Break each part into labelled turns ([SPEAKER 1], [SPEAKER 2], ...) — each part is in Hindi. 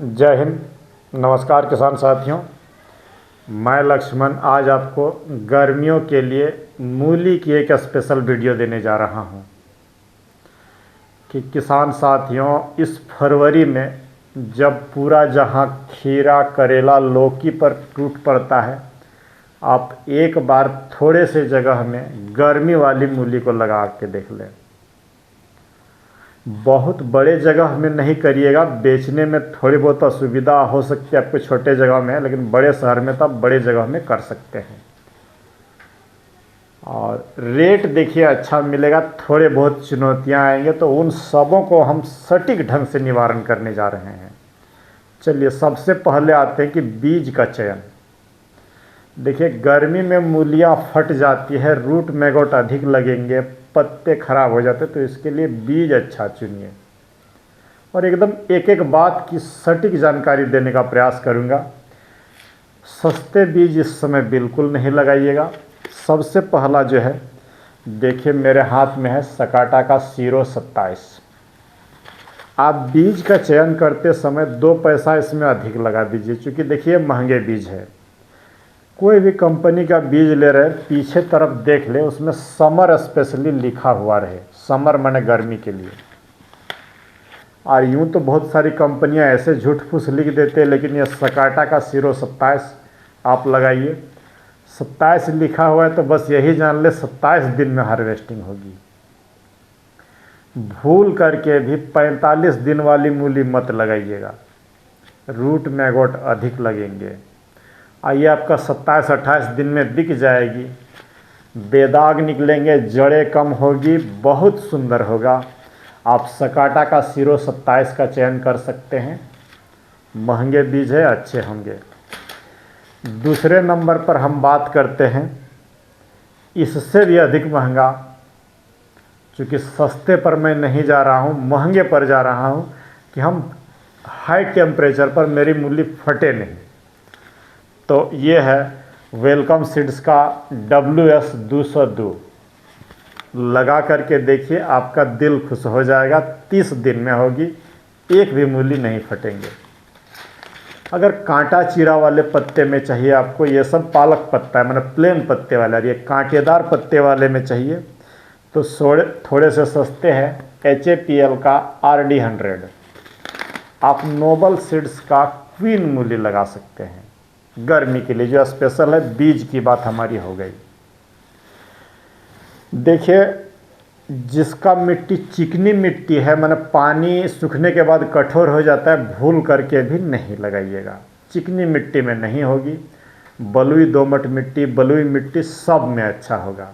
[SPEAKER 1] जय हिंद। नमस्कार किसान साथियों, मैं लक्ष्मण आज आपको गर्मियों के लिए मूली की एक स्पेशल वीडियो देने जा रहा हूं कि किसान साथियों, इस फरवरी में जब पूरा जहां खीरा, करेला, लौकी पर टूट पड़ता है, आप एक बार थोड़े से जगह में गर्मी वाली मूली को लगा के देख लें। बहुत बड़े जगह में नहीं करिएगा, बेचने में थोड़ी बहुत असुविधा हो सकती है आपको छोटे जगह में, लेकिन बड़े शहर में तो आप बड़े जगह में कर सकते हैं। और रेट देखिए अच्छा मिलेगा। थोड़े बहुत चुनौतियां आएंगे तो उन सबों को हम सटीक ढंग से निवारण करने जा रहे हैं। चलिए सबसे पहले आते हैं कि बीज का चयन। देखिए गर्मी में मूलियां फट जाती है, रूट मैगोट अधिक लगेंगे, पत्ते खराब हो जाते, तो इसके लिए बीज अच्छा चुनिए। और एकदम एक एक बात की सटीक जानकारी देने का प्रयास करूंगा। सस्ते बीज इस समय बिल्कुल नहीं लगाइएगा। सबसे पहला जो है, देखिए मेरे हाथ में है सकाटा का 027। आप बीज का चयन करते समय 2 पैसा इसमें अधिक लगा दीजिए, क्योंकि देखिए महंगे बीज है। कोई भी कंपनी का बीज ले रहे पीछे तरफ देख ले, उसमें समर स्पेशली लिखा हुआ रहे। समर माने गर्मी के लिए। और यूं तो बहुत सारी कंपनियां ऐसे झूठ फूस लिख देते हैं, लेकिन यह सकाटा का 027 आप लगाइए। 27 लिखा हुआ है तो बस यही जान ले 27 दिन में हार्वेस्टिंग होगी। भूल करके भी 45 दिन वाली मूली मत लगाइएगा, रूट मैगोट अधिक लगेंगे। आइए आपका 27-28 दिन में बिक जाएगी, बेदाग निकलेंगे, जड़ें कम होगी, बहुत सुंदर होगा। आप सकाटा का 027 का चयन कर सकते हैं। महंगे बीज है, अच्छे होंगे। दूसरे नंबर पर हम बात करते हैं इससे भी अधिक महंगा, क्योंकि सस्ते पर मैं नहीं जा रहा हूँ, महंगे पर जा रहा हूँ कि हम हाई टेम्परेचर पर मेरी मूली फटे नहीं। तो ये है वेलकम सीड्स का WS 202। लगा करके देखिए, आपका दिल खुश हो जाएगा। 30 दिन में होगी, एक भी मूली नहीं फटेंगे। अगर कांटा चीरा वाले पत्ते में चाहिए आपको, ये सब पालक पत्ता है, मतलब प्लेन पत्ते वाला, ये कांटेदार पत्ते वाले में चाहिए तो थोड़े से सस्ते हैं HAPL का RD 100। आप नोबल सीड्स का क्वीन मूली लगा सकते हैं गर्मी के लिए, जो स्पेशल है। बीज की बात हमारी हो गई। देखिए जिसका मिट्टी चिकनी मिट्टी है, माने पानी सूखने के बाद कठोर हो जाता है, भूल करके भी नहीं लगाइएगा। चिकनी मिट्टी में नहीं होगी। बलुई दोमट मिट्टी, बलुई मिट्टी सब में अच्छा होगा।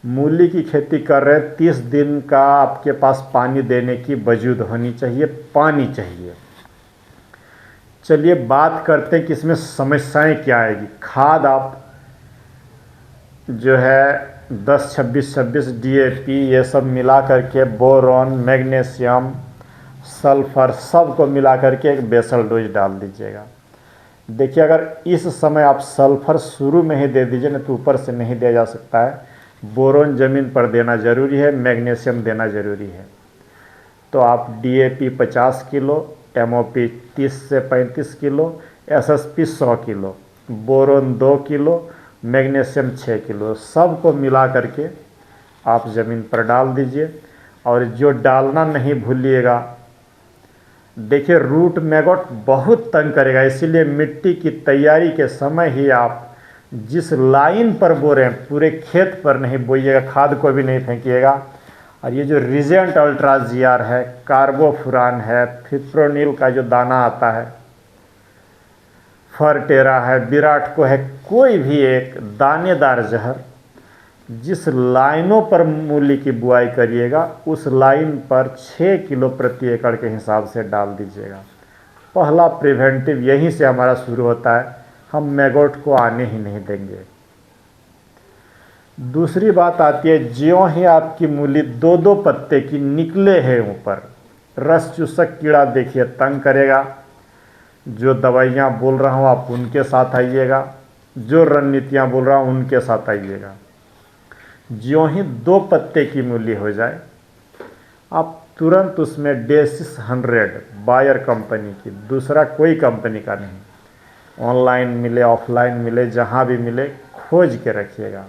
[SPEAKER 1] मूली की खेती कर रहे 30 दिन का आपके पास पानी देने की वजूद होनी चाहिए, पानी चाहिए। चलिए बात करते हैं कि इसमें समस्याएं क्या आएगी। खाद आप जो है 10-26-26 DAP ये सब मिला करके, बोरॉन, मैग्नीशियम, सल्फर सब को मिला करके एक बेसल डोज डाल दीजिएगा। देखिए अगर इस समय आप सल्फर शुरू में ही दे दीजिए ना, तो ऊपर से नहीं दिया जा सकता है। बोरॉन ज़मीन पर देना ज़रूरी है, मैग्नीशियम देना ज़रूरी है। तो आप DAP 50 किलो, MOP 30 से 35 kilo, SSP 100 kilo, boron 2 kilo, magnesium 6 kilo, सब को मिला करके आप ज़मीन पर डाल दीजिए। और जो डालना नहीं भूलिएगा, देखिए रूट मैगोट बहुत तंग करेगा, इसीलिए मिट्टी की तैयारी के समय ही आप जिस लाइन पर बो रहे हैं पूरे खेत पर नहीं बोइएगा, खाद को भी नहीं फेंकिएगा। और ये जो रिजेंट अल्ट्रा GR है, कार्बोफुरान है, फिप्रोनिल का जो दाना आता है, फरटेरा है, विराट को है, कोई भी एक दानेदार जहर जिस लाइनों पर मूली की बुआई करिएगा उस लाइन पर 6 किलो प्रति एकड़ के हिसाब से डाल दीजिएगा। पहला प्रिवेंटिव यहीं से हमारा शुरू होता है, हम मैगोट को आने ही नहीं देंगे। दूसरी बात आती है, ज्यों ही आपकी मूली 2-2 पत्ते की निकले हैं ऊपर, रस चूसक कीड़ा देखिए तंग करेगा। जो दवाइयाँ बोल रहा हूँ आप उनके साथ आइएगा, जो रणनीतियाँ बोल रहा हूँ उनके साथ आइएगा। ज्यों ही 2 पत्ते की मूली हो जाए, आप तुरंत उसमें डेसिस 100 बायर कंपनी की, दूसरा कोई कंपनी का नहीं, ऑनलाइन मिले ऑफलाइन मिले जहाँ भी मिले खोज के रखिएगा,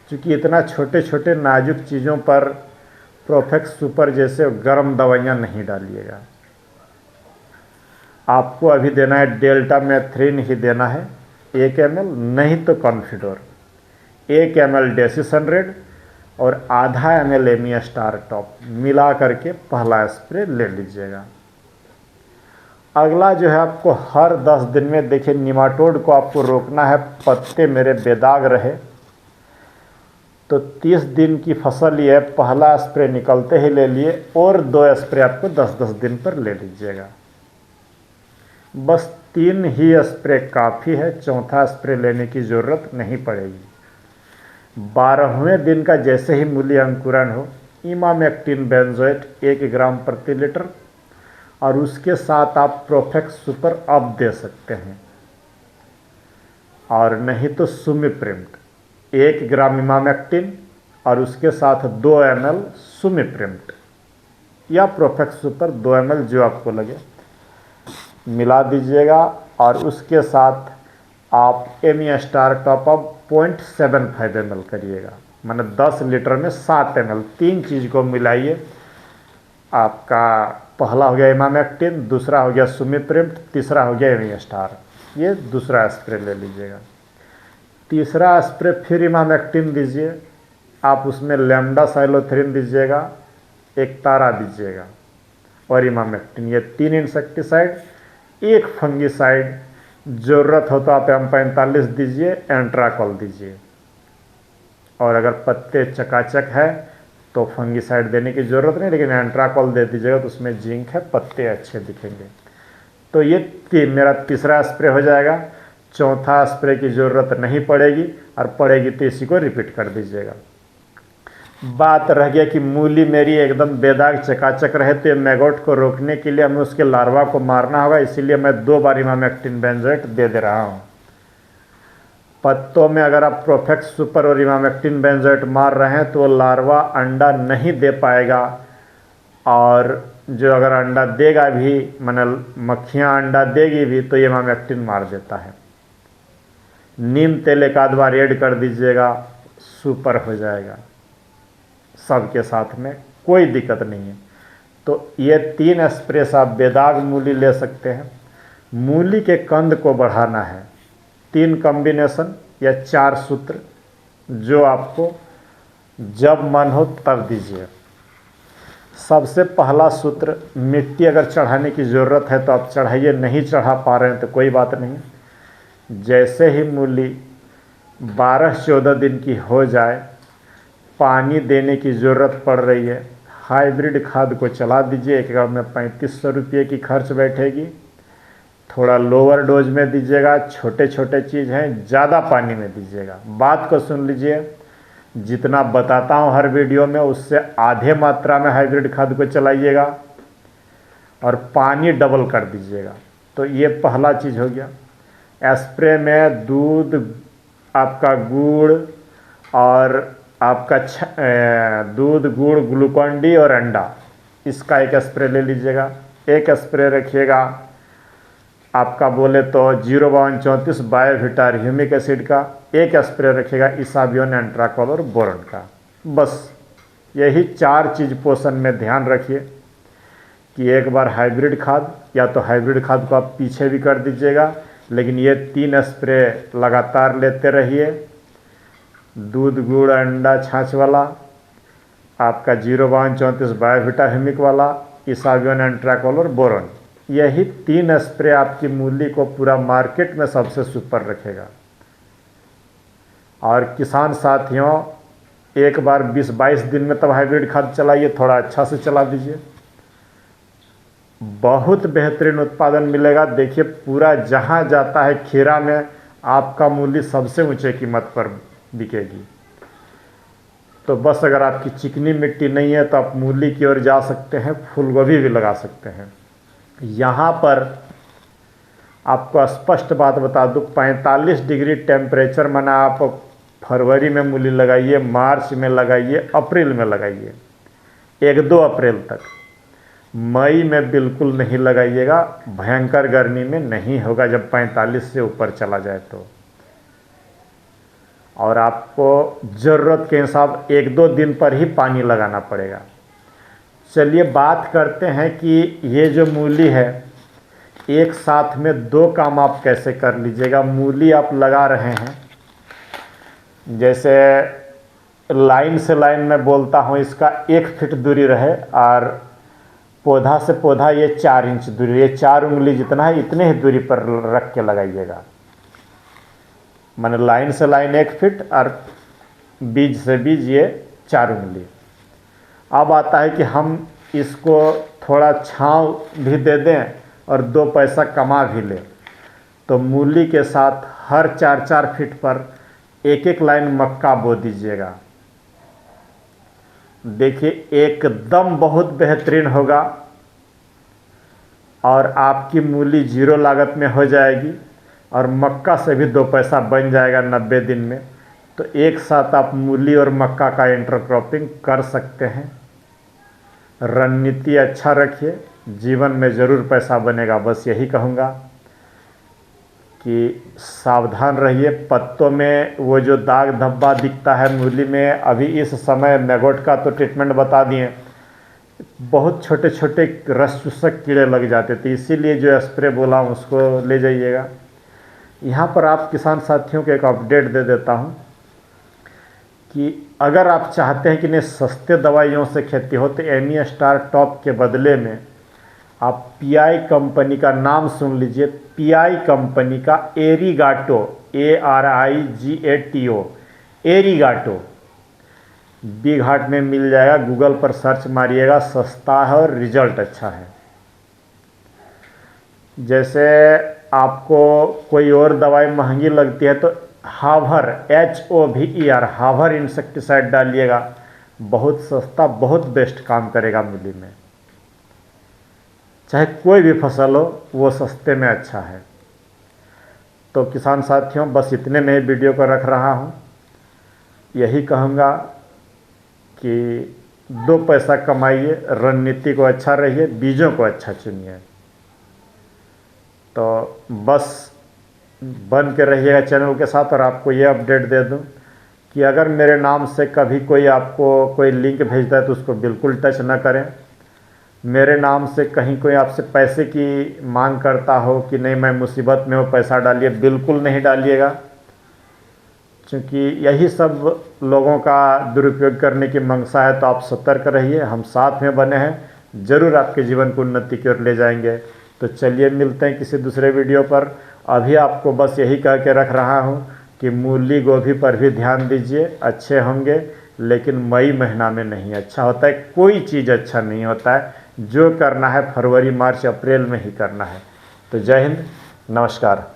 [SPEAKER 1] क्योंकि इतना छोटे छोटे नाजुक चीज़ों पर प्रोफेक्स सुपर जैसे गर्म दवाइयाँ नहीं डालिएगा। आपको अभी देना है डेल्टा मेथ्रिन ही देना है 1 ml, नहीं तो कॉन्फिडोर 1 ml डेसिस 100 और आधा ml एमी स्टार टॉप मिला करके पहला स्प्रे ले लीजिएगा। अगला जो है आपको हर 10 दिन में, देखिए निमाटोड को आपको रोकना है, पत्ते मेरे बेदाग रहे, तो 30 दिन की फसल ये पहला स्प्रे निकलते ही ले लिए और 2 स्प्रे आपको 10-10 दिन पर ले लीजिएगा। बस 3 ही स्प्रे काफ़ी है, चौथा स्प्रे लेने की ज़रूरत नहीं पड़ेगी। 12वें दिन का जैसे ही मूली अंकुरण हो, इमामेक्टिन बेंजोएट 1 ग्राम प्रति लीटर और उसके साथ आप प्रोफेक्स सुपर अप दे सकते हैं, और नहीं तो सुमिप्रिम्ट 1 ग्राम इमामेक्टिन और उसके साथ 2 ml सुमिप्रिम्ट या प्रोफेक्स सुपर 2 ml जो आपको लगे मिला दीजिएगा, और उसके साथ आप Amistar top up 0.75 ml करिएगा, माने 10 लीटर में 7 ml, 3 चीज़ को मिलाइए। आपका पहला हो गया इमामेक्टिन, दूसरा हो गया सुमिप्रिम्ट, तीसरा हो गया एमी स्टार, ये दूसरा स्प्रे ले लीजिएगा। तीसरा स्प्रे फिर इमामेक्टिन दीजिए, आप उसमें लैम्डा साइलोथ्रिन दीजिएगा, एक तारा दीजिएगा और इमामेक्टिन, ये 3 इंसेक्टिसाइड, 1 फंगिसाइड, ज़रूरत हो तो आप M45 दीजिए, एंट्राकॉल दीजिए, और अगर पत्ते चकाचक है तो फंगिसाइड देने की ज़रूरत नहीं, लेकिन एंट्राकॉल दे दीजिएगा तो उसमें जिंक है, पत्ते अच्छे दिखेंगे। तो ये मेरा तीसरा स्प्रे हो जाएगा। चौथा स्प्रे की ज़रूरत नहीं पड़ेगी, और पड़ेगी तो इसी को रिपीट कर दीजिएगा। बात रह गया कि मूली मेरी एकदम बेदाग चकाचक रहे, तो ये मैगोट को रोकने के लिए हमें उसके लार्वा को मारना होगा, इसीलिए मैं 2 बार इमामेक्टिन बेंजोएट दे रहा हूँ। पत्तों में अगर आप प्रोफेक्स सुपर और इमामेक्टिन बेंजोएट मार रहे हैं तो वो लार्वा अंडा नहीं दे पाएगा, और जो अगर अंडा देगा भी, माने मक्खियाँ अंडा देगी भी, तो इमामेक्टिन मार देता है। नीम तेल 1 आध बार ऐड कर दीजिएगा, सुपर हो जाएगा सबके साथ में, कोई दिक्कत नहीं है। तो ये 3 स्प्रे से आप बेदाग मूली ले सकते हैं। मूली के कंद को बढ़ाना है, 3 कॉम्बिनेशन या 4 सूत्र, जो आपको जब मन हो तब दीजिए। सबसे पहला सूत्र, मिट्टी अगर चढ़ाने की ज़रूरत है तो आप चढ़ाइए, नहीं चढ़ा पा रहे हैं तो कोई बात नहीं। जैसे ही मूली 12-14 दिन की हो जाए, पानी देने की ज़रूरत पड़ रही है, हाइब्रिड खाद को चला दीजिए। 1 एकड़ में 3500 रुपये की खर्च बैठेगी, थोड़ा लोअर डोज में दीजिएगा, छोटे छोटे चीज़ हैं, ज़्यादा पानी में दीजिएगा। बात को सुन लीजिए, जितना बताता हूँ हर वीडियो में उससे आधे मात्रा में हाइब्रिड खाद को चलाइएगा और पानी डबल कर दीजिएगा। तो ये पहला चीज़ हो गया। स्प्रे में दूध, आपका गुड़ और आपका दूध, गुड़, ग्लूकोन डी और अंडा, इसका 1 स्प्रे ले लीजिएगा। 1 स्प्रे रखिएगा आपका बोले तो 05234 बायोविटार ह्यूमिक एसिड का, 1 स्प्रे रखिएगा इसाबियोन, एंट्राकॉल और बोरन का। बस यही 4 चीज़ पोषण में ध्यान रखिए कि एक बार हाइब्रिड खाद, या तो हाइब्रिड खाद को आप पीछे भी कर दीजिएगा, लेकिन ये 3 स्प्रे लगातार लेते रहिए। दूध, गुड़, अंडा, छाछ वाला, आपका 05234 बायोविटा ह्यूमिक वाला, इसाबियोन, एंट्राकॉल और बोरन, यही 3 स्प्रे आपकी मूली को पूरा मार्केट में सबसे सुपर रखेगा। और किसान साथियों, एक बार 20-22 दिन में तब हाइब्रिड खाद चलाइए, थोड़ा अच्छा से चला दीजिए, बहुत बेहतरीन उत्पादन मिलेगा। देखिए पूरा जहाँ जाता है खीरा में, आपका मूली सबसे ऊंचे कीमत पर बिकेगी। तो बस अगर आपकी चिकनी मिट्टी नहीं है तो आप मूली की ओर जा सकते हैं, फूलगोभी भी लगा सकते हैं। यहाँ पर आपको स्पष्ट बात बता दूँ, 45 डिग्री टेम्परेचर माना आप फरवरी में मूली लगाइए, मार्च में लगाइए, अप्रैल में लगाइए, 1-2 अप्रैल तक। मई में बिल्कुल नहीं लगाइएगा, भयंकर गर्मी में नहीं होगा जब 45 से ऊपर चला जाए तो। और आपको ज़रूरत के हिसाब 1-2 दिन पर ही पानी लगाना पड़ेगा। चलिए बात करते हैं कि ये जो मूली है एक साथ में 2 काम आप कैसे कर लीजिएगा। मूली आप लगा रहे हैं, जैसे लाइन से लाइन में बोलता हूँ, इसका 1 फीट दूरी रहे और पौधा से पौधा ये 4 इंच दूरी, ये 4 उंगली जितना है इतने ही दूरी पर रख के लगाइएगा। माने लाइन से लाइन 1 फीट और बीज से बीज ये 4 उंगली। अब आता है कि हम इसको थोड़ा छांव भी दे दें और 2 पैसा कमा भी लें, तो मूली के साथ हर 4-4 फीट पर 1-1 लाइन मक्का बो दीजिएगा। देखिए एकदम बहुत बेहतरीन होगा और आपकी मूली 0 लागत में हो जाएगी और मक्का से भी 2 पैसा बन जाएगा 90 दिन में। तो एक साथ आप मूली और मक्का का इंटरक्रॉपिंग कर सकते हैं। रणनीति अच्छा रखिए, जीवन में ज़रूर पैसा बनेगा। बस यही कहूँगा कि सावधान रहिए। पत्तों में वो जो दाग धब्बा दिखता है मूली में, अभी इस समय मैगोट का तो ट्रीटमेंट बता दिए, बहुत छोटे छोटे रस चूसक कीड़े लग जाते थे, इसीलिए जो स्प्रे बोला उसको ले जाइएगा। यहाँ पर आप किसान साथियों को एक अपडेट दे देता हूँ कि अगर आप चाहते हैं कि नहीं सस्ते दवाइयों से खेती हो, तो एमी स्टार टॉप के बदले में आप पीआई कंपनी का नाम सुन लीजिए। पीआई कंपनी का एरीगाटो, ARIGATO, एरीगाटो बीघाट में मिल जाएगा। गूगल पर सर्च मारिएगा, सस्ता है और रिजल्ट अच्छा है। जैसे आपको कोई और दवाई महंगी लगती है तो हावर, HOVER, हावर इंसेक्टिसाइड डालिएगा, बहुत सस्ता, बहुत बेस्ट काम करेगा मूली में। चाहे कोई भी फसल हो वो सस्ते में अच्छा है। तो किसान साथियों बस इतने में ही वीडियो को रख रहा हूँ। यही कहूँगा कि 2 पैसा कमाइए, रणनीति को अच्छा रहिए, बीजों को अच्छा चुनिए। तो बस बन के रहिएगा चैनल के साथ। और आपको ये अपडेट दे दूं कि अगर मेरे नाम से कभी कोई आपको कोई लिंक भेजता है तो उसको बिल्कुल टच ना करें। मेरे नाम से कहीं कोई आपसे पैसे की मांग करता हो कि नहीं मैं मुसीबत में हूँ पैसा डालिए, बिल्कुल नहीं डालिएगा, क्योंकि यही सब लोगों का दुरुपयोग करने की मंशा है। तो आप सतर्क रहिए, हम साथ में बने हैं, ज़रूर आपके जीवन को उन्नति की ओर ले जाएंगे। तो चलिए मिलते हैं किसी दूसरे वीडियो पर। अभी आपको बस यही कह के रख रहा हूँ कि मूली गोभी पर भी ध्यान दीजिए, अच्छे होंगे, लेकिन मई महीना में नहीं अच्छा होता है। कोई चीज़ अच्छा नहीं होता है, जो करना है फरवरी, मार्च, अप्रैल में ही करना है। तो जय हिंद, नमस्कार।